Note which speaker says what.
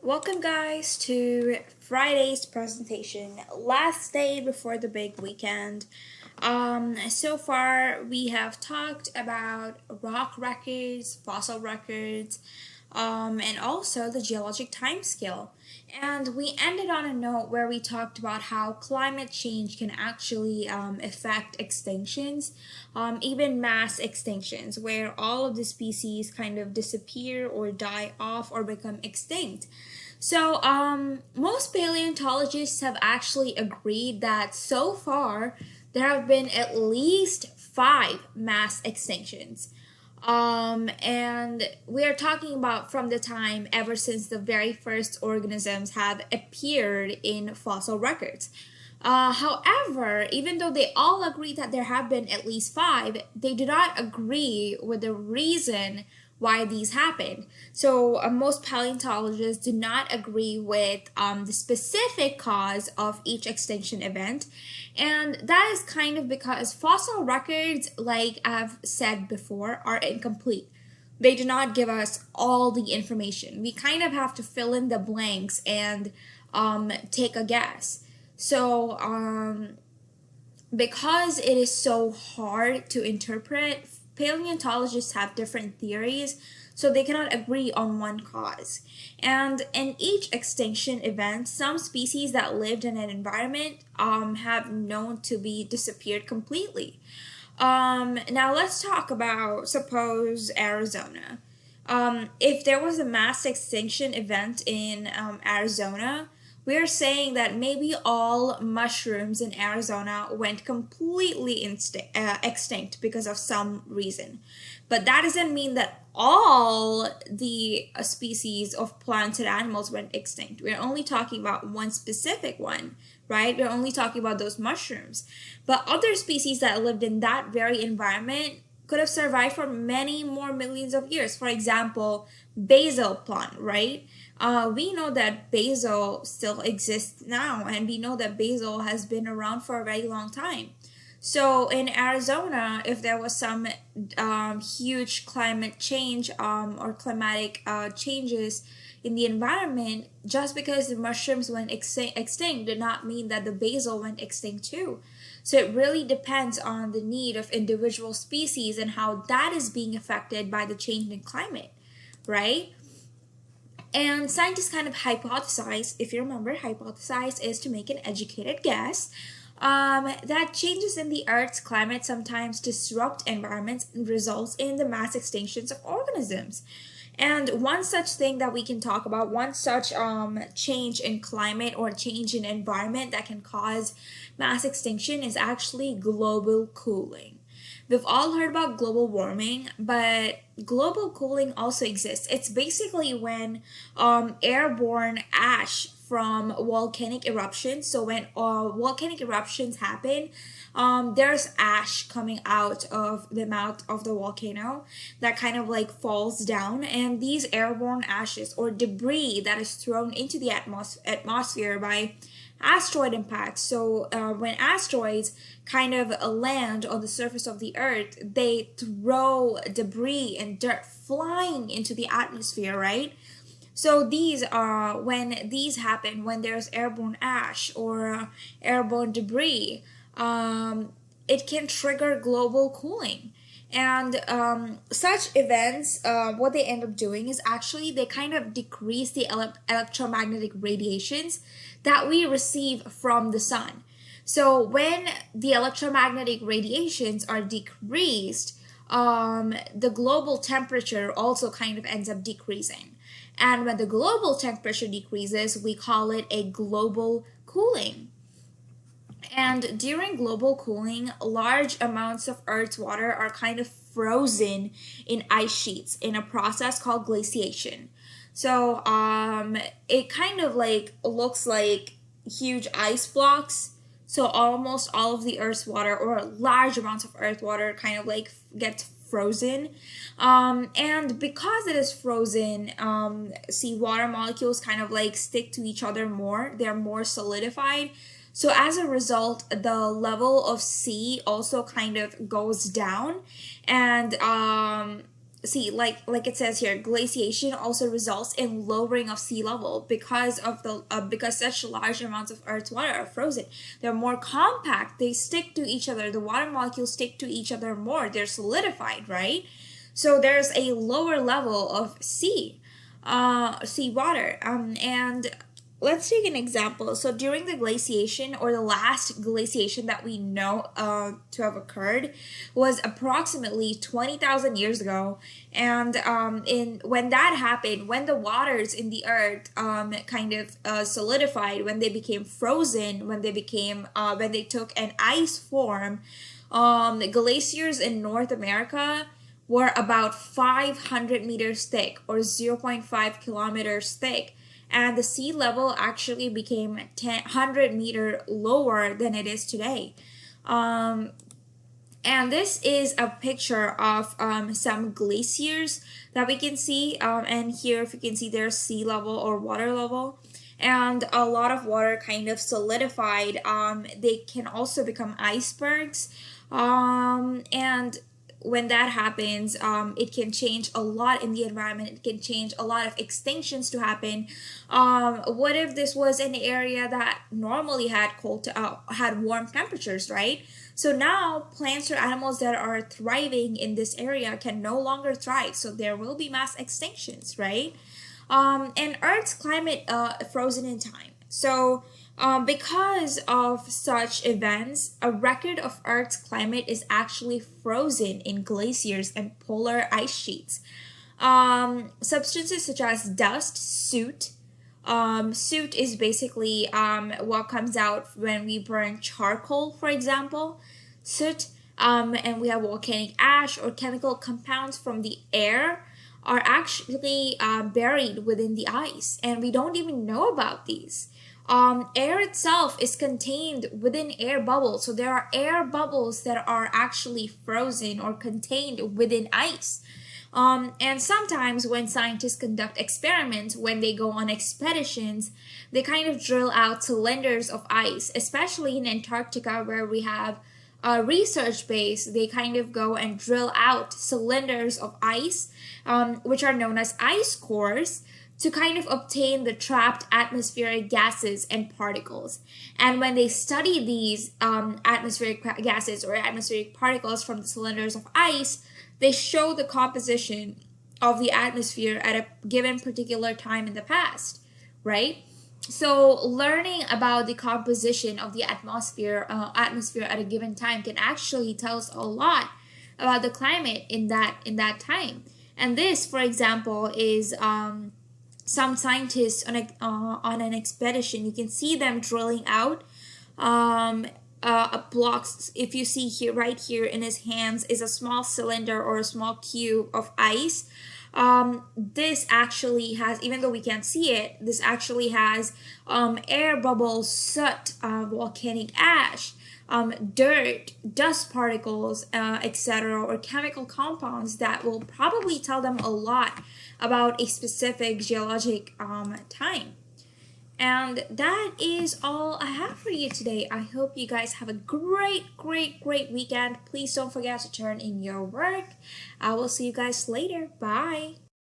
Speaker 1: Welcome, guys, to Friday's presentation. Last day before the big weekend. So far, we have talked about rock records, fossil records, and also the geologic timescale. And we ended on a note where we talked about how climate change can actually affect extinctions, even mass extinctions, where all of the species kind of disappear or die off or become extinct. So, most paleontologists have actually agreed that so far there have been at least five mass extinctions. And we are talking about from the time ever since the very first organisms have appeared in fossil records. However, even though they all agree that there have been at least five, they do not agree with the reason why these happened. So, most paleontologists do not agree with the specific cause of each extinction event. And that is kind of because fossil records, like I've said before, are incomplete. They do not give us all the information. We kind of have to fill in the blanks and take a guess. So, because it is so hard to interpret, paleontologists have different theories, so they cannot agree on one cause. And in each extinction event, some species that lived in an environment have known to be disappeared completely. Now let's talk about, suppose, Arizona. If there was a mass extinction event in Arizona, we're saying that maybe all mushrooms in Arizona went completely extinct because of some reason. But that doesn't mean that all the species of plants and animals went extinct. We're only talking about one specific one, right? We're only talking about those mushrooms. But other species that lived in that very environment could have survived for many more millions of years. For example, basil plant, right? We know that basil still exists now, and we know that basil has been around for a very long time. So in Arizona, if there was some huge climate change or climatic changes in the environment, just because the mushrooms went extinct did not mean that the basil went extinct too. So it really depends on the need of individual species and how that is being affected by the change in climate, right? And scientists kind of hypothesize, if you remember, hypothesize is to make an educated guess, that changes in the Earth's climate sometimes disrupt environments and results in the mass extinctions of organisms. And one such thing that we can talk about, one such change in climate or change in environment that can cause mass extinction is actually global cooling. We've all heard about global warming, but global cooling also exists. It's basically when airborne ash from volcanic eruptions. So when volcanic eruptions happen, there's ash coming out of the mouth of the volcano that kind of like falls down, and these airborne ashes or debris that is thrown into the atmosphere by asteroid impacts. So when asteroids kind of land on the surface of the earth, they throw debris and dirt flying into the atmosphere, right? So these are when these happen, when there's airborne ash or airborne debris, it can trigger global cooling. And such events, what they end up doing is actually they kind of decrease the electromagnetic radiations that we receive from the sun. So when the electromagnetic radiations are decreased, the global temperature also kind of ends up decreasing. And when the global temperature decreases, we call it a global cooling. And during global cooling, large amounts of Earth's water are kind of frozen in ice sheets in a process called glaciation. So it kind of like looks like huge ice blocks. So almost all of the Earth's water or large amounts of Earth water kind of like gets frozen. And because it is frozen, see, water molecules kind of like stick to each other more. They're more solidified. So as a result, the level of sea also kind of goes down, and see, like it says here, glaciation also results in lowering of sea level because of the because such large amounts of Earth's water are frozen. They're more compact. They stick to each other. The water molecules stick to each other more. They're solidified, right? So there's a lower level of sea water. And let's take an example. So during the glaciation, or the last glaciation that we know to have occurred, was approximately 20,000 years ago. And in when that happened, when the waters in the earth kind of solidified, when they became frozen, when they took an ice form, the glaciers in North America were about 500 meters thick, or zero point 0.5 kilometers thick, and the sea level actually became 100-meter lower than it is today. Um, and this is a picture of some glaciers that we can see. And here, if you can see, there's sea level or water level. And a lot of water kind of solidified. They can also become icebergs. And when that happens, it can change a lot in the environment. It can change a lot of extinctions to happen. What if this was an area that normally had warm temperatures, right? So now plants or animals that are thriving in this area can no longer thrive. So there will be mass extinctions, right? And Earth's climate frozen in time. So because of such events, a record of Earth's climate is actually frozen in glaciers and polar ice sheets. Substances such as dust, soot is basically what comes out when we burn charcoal, for example. Soot, and we have volcanic ash or chemical compounds from the air are actually buried within the ice, and we don't even know about these. Air itself is contained within air bubbles, so there are air bubbles that are actually frozen or contained within ice. And sometimes when scientists conduct experiments, when they go on expeditions, they kind of drill out cylinders of ice, especially in Antarctica where we have a research base. They kind of go and drill out cylinders of ice, which are known as ice cores, to kind of obtain the trapped atmospheric gases and particles. And when they study these atmospheric gases or atmospheric particles from the cylinders of ice, they show the composition of the atmosphere at a given particular time in the past, right? So learning about the composition of the atmosphere at a given time can actually tell us a lot about the climate in that time. And this, for example, is some scientists on an expedition. You can see them drilling out blocks. If you see here, right here in his hands is a small cylinder or a small cube of ice. This actually has, even though we can't see it, this actually has air bubbles, soot, volcanic ash, dirt, dust particles, etc., or chemical compounds that will probably tell them a lot about a specific geologic time. And that is all I have for you today. I hope you guys have a great, great, great weekend. Please don't forget to turn in your work. I will see you guys later. Bye.